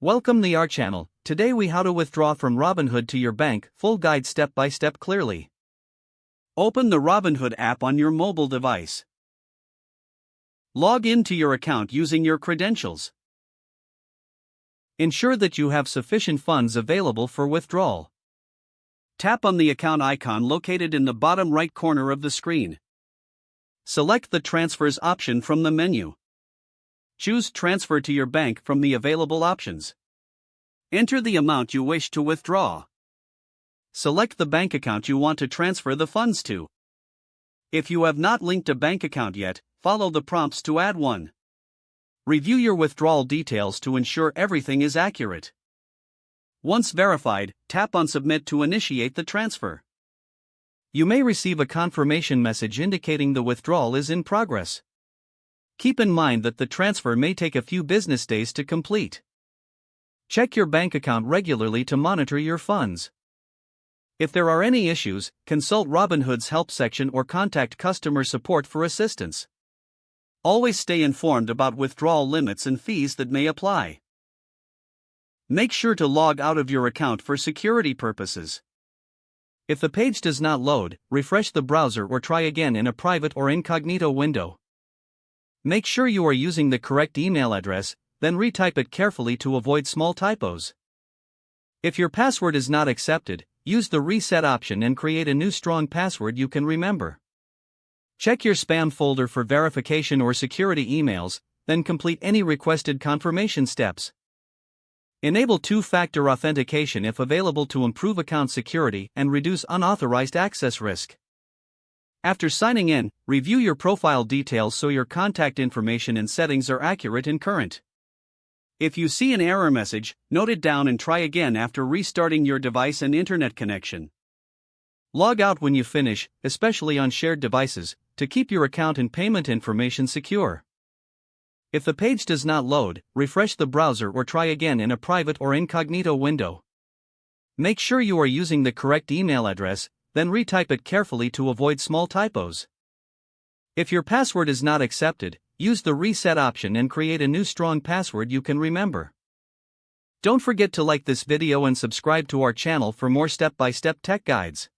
Welcome to our channel. Today we how to withdraw from Robinhood to your bank, full guide step by step clearly. Open the Robinhood app on your mobile device. Log into your account using your credentials. Ensure that you have sufficient funds available for withdrawal. Tap on the account icon located in the bottom right corner of the screen. Select the Transfers option from the menu. Choose Transfer to your bank from the available options. Enter the amount you wish to withdraw. Select the bank account you want to transfer the funds to. If you have not linked a bank account yet, follow the prompts to add one. Review your withdrawal details to ensure everything is accurate. Once verified, tap on Submit to initiate the transfer. You may receive a confirmation message indicating the withdrawal is in progress. Keep in mind that the transfer may take a few business days to complete. Check your bank account regularly to monitor your funds. If there are any issues, consult Robinhood's help section or contact customer support for assistance. Always stay informed about withdrawal limits and fees that may apply. Make sure to log out of your account for security purposes. If the page does not load, refresh the browser or try again in a private or incognito window. Make sure you are using the correct email address, then retype it carefully to avoid small typos. If your password is not accepted, use the reset option and create a new strong password you can remember. Check your spam folder for verification or security emails, then complete any requested confirmation steps. Enable two-factor authentication if available to improve account security and reduce unauthorized access risk. After signing in, review your profile details so your contact information and settings are accurate and current. If you see an error message, note it down and try again after restarting your device and internet connection. Log out when you finish, especially on shared devices, to keep your account and payment information secure. If the page does not load, refresh the browser or try again in a private or incognito window. Make sure you are using the correct email address, then retype it carefully to avoid small typos. If your password is not accepted, use the reset option and create a new strong password you can remember. Don't forget to like this video and subscribe to our channel for more step-by-step tech guides.